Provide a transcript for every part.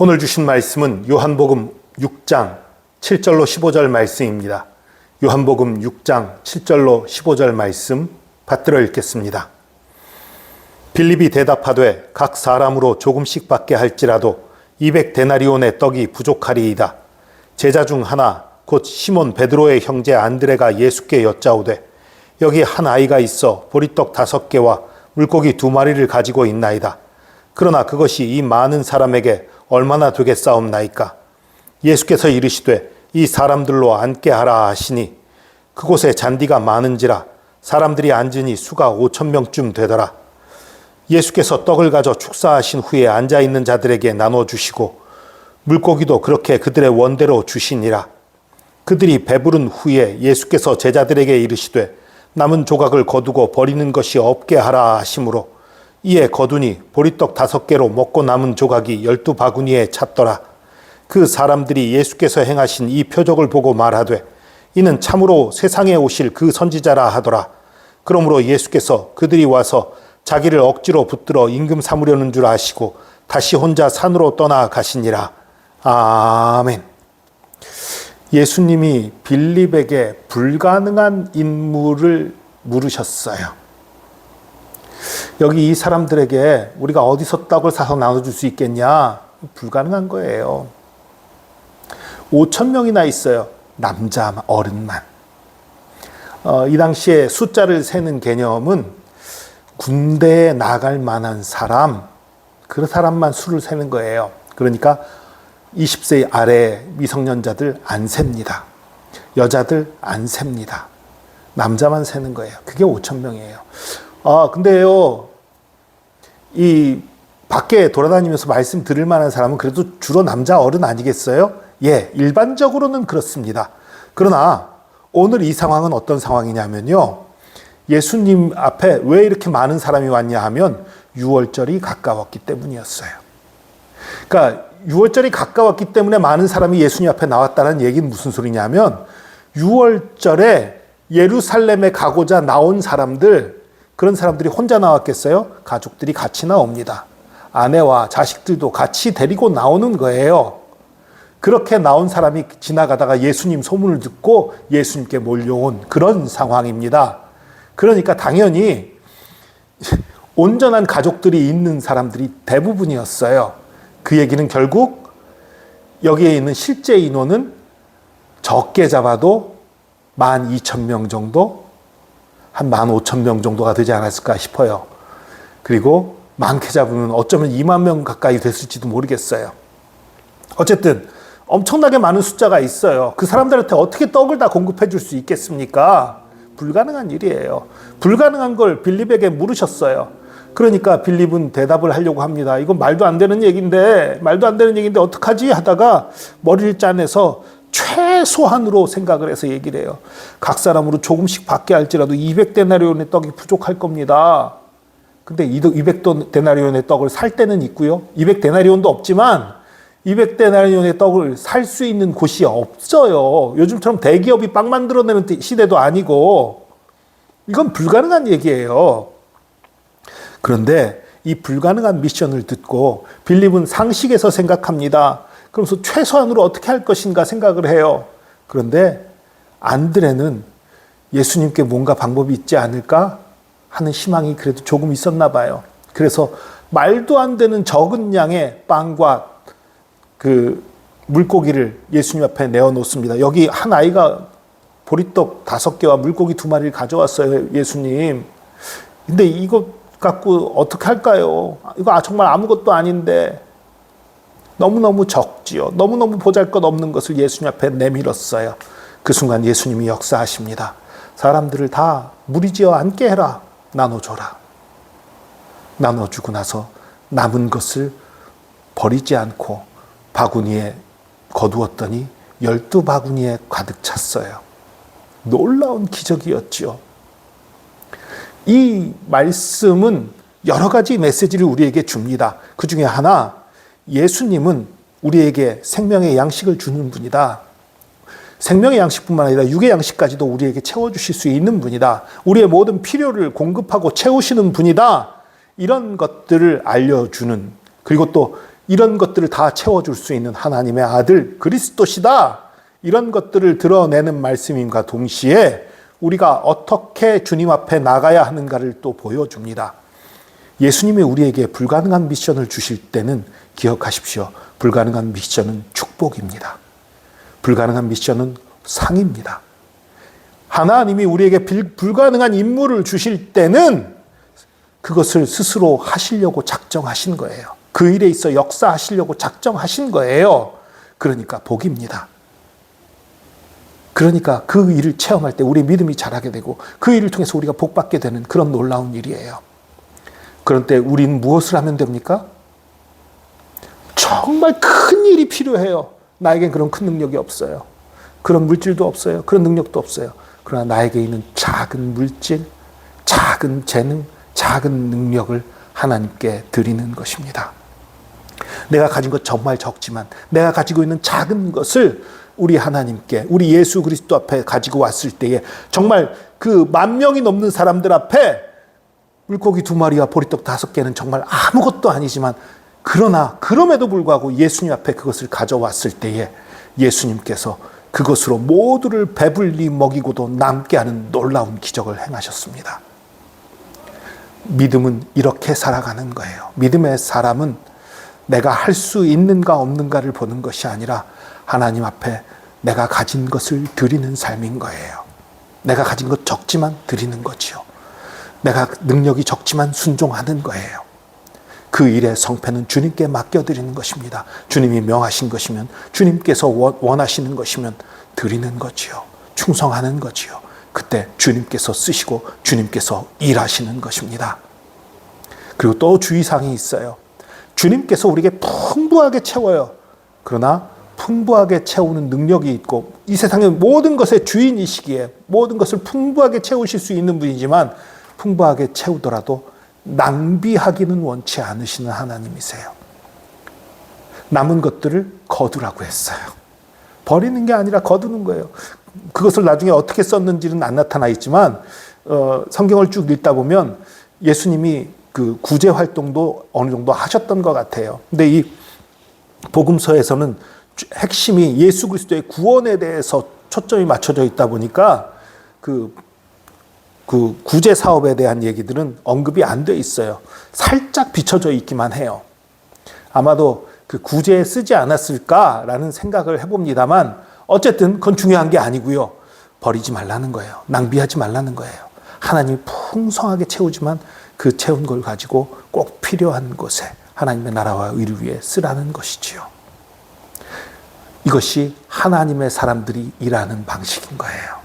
오늘 주신 말씀은 요한복음 6장 7절로 15절 말씀입니다. 요한복음 6장 7절로 15절 말씀 받들어 읽겠습니다. 빌립이 대답하되 각 사람으로 조금씩 받게 할지라도 200데나리온의 떡이 부족하리이다. 제자 중 하나 곧 시몬 베드로의 형제 안드레가 예수께 여짜오되 여기 한 아이가 있어 보리떡 5개와 물고기 2마리를 가지고 있나이다. 그러나 그것이 이 많은 사람에게 얼마나 되겠사옵나이까. 예수께서 이르시되 이 사람들로 앉게 하라 하시니 그곳에 잔디가 많은지라 사람들이 앉으니 수가 5,000명쯤 되더라. 예수께서 떡을 가져 축사하신 후에 앉아있는 자들에게 나눠주시고 물고기도 그렇게 그들의 원대로 주시니라. 그들이 배부른 후에 예수께서 제자들에게 이르시되 남은 조각을 거두고 버리는 것이 없게 하라 하시므로 이에 거두니 보리떡 5개로 먹고 남은 조각이 12바구니에 찼더라. 그 사람들이 예수께서 행하신 이 표적을 보고 말하되 이는 참으로 세상에 오실 그 선지자라 하더라. 그러므로 예수께서 그들이 와서 자기를 억지로 붙들어 임금 삼으려는 줄 아시고 다시 혼자 산으로 떠나가시니라. 아멘. 예수님이 빌립에게 불가능한 임무를 물으셨어요. 여기 이 사람들에게 우리가 어디서 떡을 사서 나눠줄 수 있겠냐? 불가능한 거예요. 5,000명이나 있어요. 남자 어른만. 이 당시에 숫자를 세는 개념은 군대에 나갈 만한 사람, 그 사람만 수를 세는 거예요. 그러니까 20세 아래 미성년자들 안 셉니다. 여자들 안 셉니다. 남자만 세는 거예요. 그게 5,000명이에요. 근데요, 이 밖에 돌아다니면서 말씀 들을 만한 사람은 그래도 주로 남자 어른 아니겠어요? 예, 일반적으로는 그렇습니다. 그러나 오늘 이 상황은 어떤 상황이냐면요. 예수님 앞에 왜 이렇게 많은 사람이 왔냐 하면 6월절이 가까웠기 때문이었어요. 그러니까 6월절이 가까웠기 때문에 많은 사람이 예수님 앞에 나왔다는 얘기는 무슨 소리냐면 6월절에 예루살렘에 가고자 나온 사람들, 그런 사람들이 혼자 나왔겠어요? 가족들이 같이 나옵니다. 아내와 자식들도 같이 데리고 나오는 거예요. 그렇게 나온 사람이 지나가다가 예수님 소문을 듣고 예수님께 몰려온 그런 상황입니다. 그러니까 당연히 온전한 가족들이 있는 사람들이 대부분이었어요. 그 얘기는 결국 여기에 있는 실제 인원은 적게 잡아도 12,000명 정도, 한 15,000명 정도가 되지 않았을까 싶어요. 그리고 많게 잡으면 어쩌면 2만 명 가까이 됐을지도 모르겠어요. 어쨌든 엄청나게 많은 숫자가 있어요. 그 사람들한테 어떻게 떡을 다 공급해 줄 수 있겠습니까? 불가능한 일이에요. 불가능한 걸 빌립에게 물으셨어요. 그러니까 빌립은 대답을 하려고 합니다. 이건 말도 안 되는 얘기인데 어떡하지 하다가 머리를 짜내서 최소한으로 생각을 해서 얘기를 해요. 각 사람으로 조금씩 받게 할지라도 200데나리온의 떡이 부족할 겁니다. 근데 200데나리온의 떡을 살 때는 있고요. 200데나리온도 없지만 200데나리온의 떡을 살 수 있는 곳이 없어요. 요즘처럼 대기업이 빵 만들어내는 시대도 아니고 이건 불가능한 얘기예요. 그런데 이 불가능한 미션을 듣고 빌립은 상식에서 생각합니다. 그러면서 최소한으로 어떻게 할 것인가 생각을 해요. 그런데 안드레는 예수님께 뭔가 방법이 있지 않을까 하는 희망이 그래도 조금 있었나 봐요. 그래서 말도 안 되는 적은 양의 빵과 그 물고기를 예수님 앞에 내어놓습니다. 여기 한 아이가 보리떡 5개와 물고기 2마리를 가져왔어요, 예수님. 근데 이거 갖고 어떻게 할까요? 이거 정말 아무것도 아닌데 너무너무 적지요. 너무너무 보잘것없는 것을 예수님 앞에 내밀었어요. 그 순간 예수님이 역사하십니다. 사람들을 다 무리지어 앉게 해라. 나눠줘라. 나눠주고 나서 남은 것을 버리지 않고 바구니에 거두었더니 12바구니에 가득 찼어요. 놀라운 기적이었지요. 이 말씀은 여러 가지 메시지를 우리에게 줍니다. 그 중에 하나, 예수님은 우리에게 생명의 양식을 주는 분이다. 생명의 양식뿐만 아니라 육의 양식까지도 우리에게 채워주실 수 있는 분이다. 우리의 모든 필요를 공급하고 채우시는 분이다. 이런 것들을 알려주는, 그리고 또 이런 것들을 다 채워줄 수 있는 하나님의 아들 그리스도시다. 이런 것들을 드러내는 말씀임과 동시에 우리가 어떻게 주님 앞에 나가야 하는가를 또 보여줍니다. 예수님이 우리에게 불가능한 미션을 주실 때는 기억하십시오. 불가능한 미션은 축복입니다. 불가능한 미션은 상입니다. 하나님이 우리에게 불가능한 임무를 주실 때는 그것을 스스로 하시려고 작정하신 거예요. 그 일에 있어 역사하시려고 작정하신 거예요. 그러니까 복입니다. 그러니까 그 일을 체험할 때 우리 믿음이 자라게 되고 그 일을 통해서 우리가 복받게 되는 그런 놀라운 일이에요. 그런데 우리는 무엇을 하면 됩니까? 정말 큰 일이 필요해요. 나에겐 그런 큰 능력이 없어요. 그런 물질도 없어요. 그런 능력도 없어요. 그러나 나에게 있는 작은 물질, 작은 재능, 작은 능력을 하나님께 드리는 것입니다. 내가 가진 것 정말 적지만 내가 가지고 있는 작은 것을 우리 하나님께, 우리 예수 그리스도 앞에 가지고 왔을 때에 정말 그 10,000명이 넘는 사람들 앞에 물고기 2마리와 보리떡 5개는 정말 아무것도 아니지만 그러나 그럼에도 불구하고 예수님 앞에 그것을 가져왔을 때에 예수님께서 그것으로 모두를 배불리 먹이고도 남게 하는 놀라운 기적을 행하셨습니다. 믿음은 이렇게 살아가는 거예요. 믿음의 사람은 내가 할 수 있는가 없는가를 보는 것이 아니라 하나님 앞에 내가 가진 것을 드리는 삶인 거예요. 내가 가진 것 적지만 드리는 거지요. 내가 능력이 적지만 순종하는 거예요. 그 일의 성패는 주님께 맡겨드리는 것입니다. 주님이 명하신 것이면, 주님께서 원하시는 것이면 드리는 거지요. 충성하는 거지요. 그때 주님께서 쓰시고 주님께서 일하시는 것입니다. 그리고 또 주의사항이 있어요. 주님께서 우리에게 풍부하게 채워요. 그러나 풍부하게 채우는 능력이 있고 이 세상의 모든 것의 주인이시기에 모든 것을 풍부하게 채우실 수 있는 분이지만 풍부하게 채우더라도 낭비하기는 원치 않으시는 하나님이세요. 남은 것들을 거두라고 했어요. 버리는 게 아니라 거두는 거예요. 그것을 나중에 어떻게 썼는지는 안 나타나 있지만 성경을 쭉 읽다 보면 예수님이 그 구제 활동도 어느 정도 하셨던 것 같아요. 근데 이 복음서에서는 핵심이 예수 그리스도의 구원에 대해서 초점이 맞춰져 있다 보니까 그 구제 사업에 대한 얘기들은 언급이 안 돼 있어요. 살짝 비춰져 있기만 해요. 아마도 그 구제에 쓰지 않았을까라는 생각을 해봅니다만 어쨌든 그건 중요한 게 아니고요. 버리지 말라는 거예요. 낭비하지 말라는 거예요. 하나님이 풍성하게 채우지만 그 채운 걸 가지고 꼭 필요한 곳에 하나님의 나라와 의를 위해 쓰라는 것이지요. 이것이 하나님의 사람들이 일하는 방식인 거예요.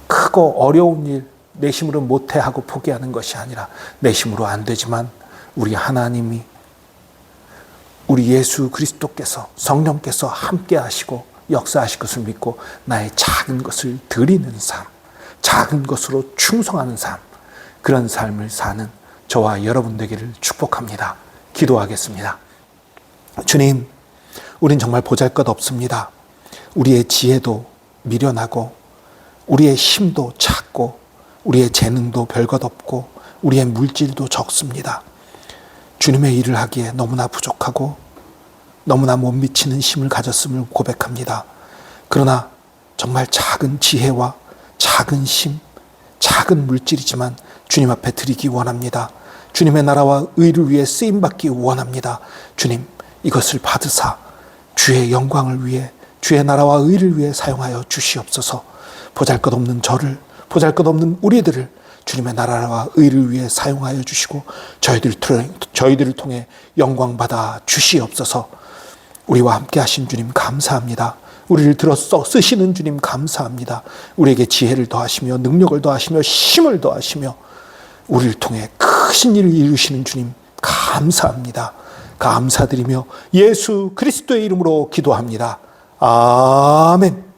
크고 어려운 일 내 힘으로 못해 하고 포기하는 것이 아니라 내 힘으로 안 되지만 우리 하나님이 우리 예수 그리스도께서 성령께서 함께 하시고 역사하실 것을 믿고 나의 작은 것을 드리는 삶, 작은 것으로 충성하는 삶, 그런 삶을 사는 저와 여러분 되기를 축복합니다. 기도하겠습니다. 주님, 우린 정말 보잘것없습니다. 우리의 지혜도 미련하고 우리의 힘도 작고 우리의 재능도 별것 없고 우리의 물질도 적습니다. 주님의 일을 하기에 너무나 부족하고 너무나 못 미치는 힘을 가졌음을 고백합니다. 그러나 정말 작은 지혜와 작은 힘, 작은 물질이지만 주님 앞에 드리기 원합니다. 주님의 나라와 의를 위해 쓰임받기 원합니다. 주님, 이것을 받으사 주의 영광을 위해 주의 나라와 의를 위해 사용하여 주시옵소서. 보잘것없는 저를, 보잘것없는 우리들을 주님의 나라와 의를 위해 사용하여 주시고 저희들을 통해 영광받아 주시옵소서. 우리와 함께 하신 주님 감사합니다. 우리를 들어 쓰시는 주님 감사합니다. 우리에게 지혜를 더하시며 능력을 더하시며 힘을 더하시며 우리를 통해 크신 일을 이루시는 주님 감사합니다. 감사드리며 예수 그리스도의 이름으로 기도합니다. 아멘.